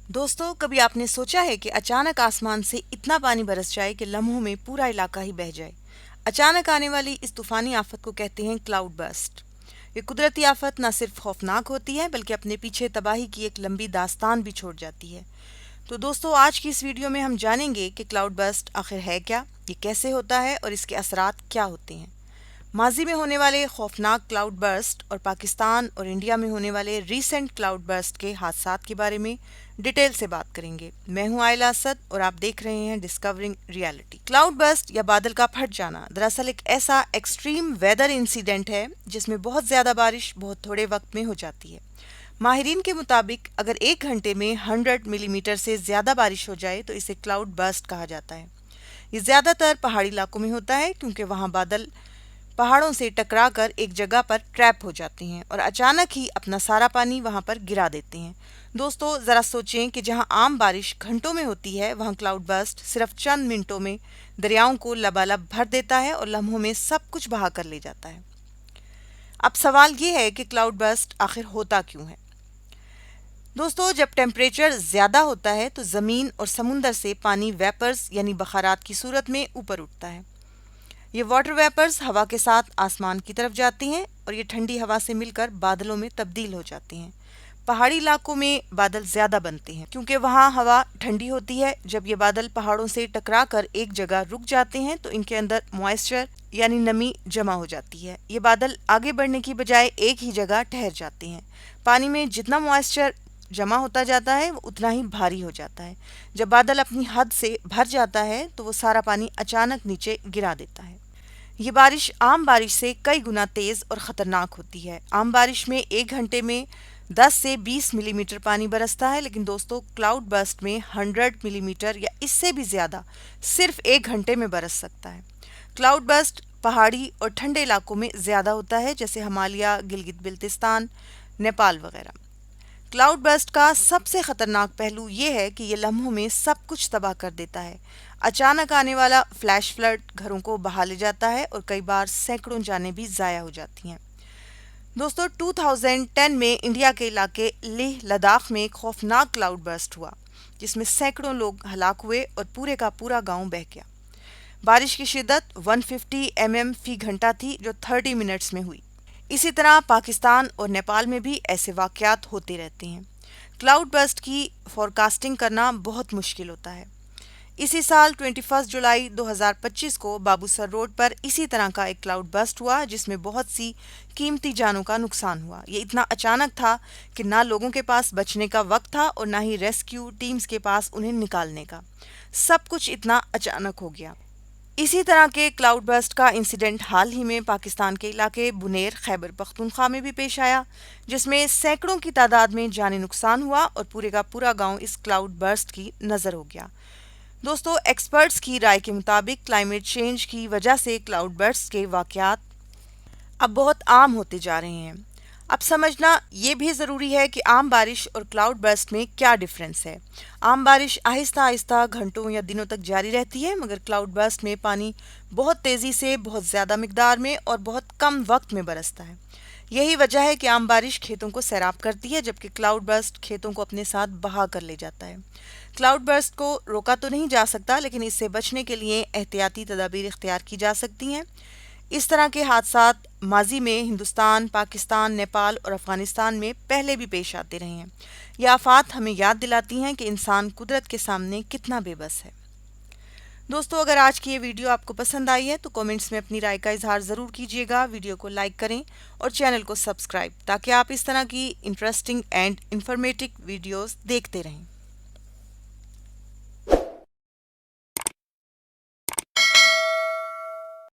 दोस्तों, कभी आपने सोचा है कि अचानक आसमान से इतना पानी बरस जाए कि लम्हों में पूरा इलाका ही बह जाए। अचानक आने वाली इस तूफानी आफत को कहते हैं क्लाउड बर्स्ट। ये कुदरती आफत न सिर्फ खौफनाक होती है बल्कि अपने पीछे तबाही की एक लंबी दास्तान भी छोड़ जाती है। तो दोस्तों, आज की इस वीडियो में हम जानेंगे कि क्लाउड बर्स्ट आखिर है क्या, ये कैसे होता है और इसके असरात क्या होते हैं। माजी में होने वाले खौफनाक क्लाउड बर्स्ट और पाकिस्तान और इंडिया में होने वाले रीसेंट क्लाउड बर्स्ट के हादसात के बारे में डिटेल से बात करेंगे। मैं हूं आयला असद और आप देख रहे हैं डिस्कवरिंग रियलिटी। क्लाउड बर्स्ट या बादल का फट जाना दरअसल एक ऐसा एक्सट्रीम वेदर इंसिडेंट है जिसमें बहुत ज्यादा बारिश बहुत थोड़े वक्त में हो जाती है। माहिरीन के मुताबिक अगर 1 घंटे में 100 मिलीमीटर से ज्यादा बारिश हो जाए तो इसे क्लाउड बर्स्ट कहा जाता है। ये ज्यादातर पहाड़ी इलाकों में होता है क्योंकि वहां बादल पहाड़ों से टकरा कर एक जगह पर ट्रैप हो जाते हैं और अचानक ही अपना सारा पानी वहां पर गिरा देते हैं। दोस्तों, जरा सोचें कि जहां आम बारिश घंटों में होती है वहां क्लाउड बर्स्ट सिर्फ चंद मिनटों में दरियाओं को लबालब भर देता है और लम्हों में सब कुछ बहा कर ले जाता है। अब सवाल ये है कि क्लाउड बर्स्ट आखिर होता क्यों है। दोस्तों, जब टेम्परेचर ज्यादा होता है तो जमीन और समुंदर से पानी वेपर्स यानी बखारात की सूरत में ऊपर उठता है। ये वाटर वेपर्स हवा के साथ आसमान की तरफ जाती हैं और ये ठंडी हवा से मिलकर बादलों में तब्दील हो जाती हैं। पहाड़ी इलाकों में बादल ज्यादा बनते हैं क्योंकि वहाँ हवा ठंडी होती है। जब ये बादल पहाड़ों से टकरा कर एक जगह रुक जाते हैं तो इनके अंदर मॉइस्चर यानी नमी जमा हो जाती है। ये बादल आगे बढ़ने की बजाय एक ही जगह ठहर जाते हैं। पानी में जितना मॉइस्चर जमा होता जाता है वो उतना ही भारी हो जाता है। जब बादल अपनी हद से भर जाता है तो वो सारा पानी अचानक नीचे गिरा देता है। ये बारिश आम बारिश से कई गुना तेज और खतरनाक होती है। आम बारिश में 1 घंटे में 10 से 20 मिलीमीटर पानी बरसता है, लेकिन दोस्तों क्लाउड बर्स्ट में 100 मिलीमीटर या इससे भी ज्यादा सिर्फ 1 घंटे में बरस सकता है। क्लाउड बर्स्ट पहाड़ी और ठंडे इलाकों में ज्यादा होता है, जैसे हिमालय, गिलगित बिल्तिस्तान, नेपाल वगैरह। क्लाउड बर्स्ट का सबसे खतरनाक पहलू ये है कि ये लम्हों में सब कुछ तबाह कर देता है। अचानक आने वाला फ्लैश फ्लड घरों को बहा ले जाता है और कई बार सैकड़ों जानें भी जाया हो जाती हैं। दोस्तों, 2010 में इंडिया के इलाके लेह लद्दाख में एक खौफनाक क्लाउड बर्स्ट हुआ जिसमें सैकड़ों लोग हलाक हुए और पूरे का पूरा गांव बह गया। बारिश की शिद्दत 150 mm फी घंटा थी जो 30 मिनट्स में हुई। इसी तरह पाकिस्तान और नेपाल में भी ऐसे वाकयात होते रहते हैं। क्लाउड बर्स्ट की फोरकास्टिंग करना बहुत मुश्किल होता है। इसी साल 21 जुलाई 2025 को बाबूसर रोड पर इसी तरह का एक क्लाउड बर्स्ट हुआ जिसमें बहुत सी कीमती जानों का नुकसान हुआ। ये इतना अचानक था कि ना लोगों के पास बचने का वक्त था और ना ही रेस्क्यू टीम्स के पास उन्हें निकालने का। सब कुछ इतना अचानक हो गया। इसी तरह के क्लाउड बर्स्ट का इंसिडेंट हाल ही में पाकिस्तान के इलाके बुनेर, खैबर पख्तूनख्वा में भी पेश आया, जिसमें सैकड़ों की तादाद में जानी नुकसान हुआ और पूरे का पूरा गांव इस क्लाउड बर्स्ट की नजर हो गया। दोस्तों, एक्सपर्ट्स की राय के मुताबिक क्लाइमेट चेंज की वजह से क्लाउड बर्स्ट के वाकयात अब बहुत आम होते जा रहे हैं। अब समझना ये भी ज़रूरी है कि आम बारिश और क्लाउड बर्स्ट में क्या डिफरेंस है। आम बारिश आहिस्ता आहिस्ता घंटों या दिनों तक जारी रहती है, मगर क्लाउड बर्स्ट में पानी बहुत तेज़ी से, बहुत ज़्यादा मिकदार में और बहुत कम वक्त में बरसता है। यही वजह है कि आम बारिश खेतों को सैराब करती है, जबकि क्लाउड बर्स्ट खेतों को अपने साथ बहा कर ले जाता है। क्लाउड बर्स्ट को रोका तो नहीं जा सकता, लेकिन इससे बचने के लिए एहतियाती तदाबीर इख्तियार की जा सकती हैं। इस तरह के हादसात माजी में हिंदुस्तान, पाकिस्तान, नेपाल और अफगानिस्तान में पहले भी पेश आते रहे हैं। ये आफात हमें याद दिलाती हैं कि इंसान कुदरत के सामने कितना बेबस है। दोस्तों, अगर आज की ये वीडियो आपको पसंद आई है तो कमेंट्स में अपनी राय का इजहार ज़रूर कीजिएगा। वीडियो को लाइक करें और चैनल को सब्सक्राइब, ताकि आप इस तरह की इंटरेस्टिंग एंड इंफॉर्मेटिव वीडियोस देखते रहें।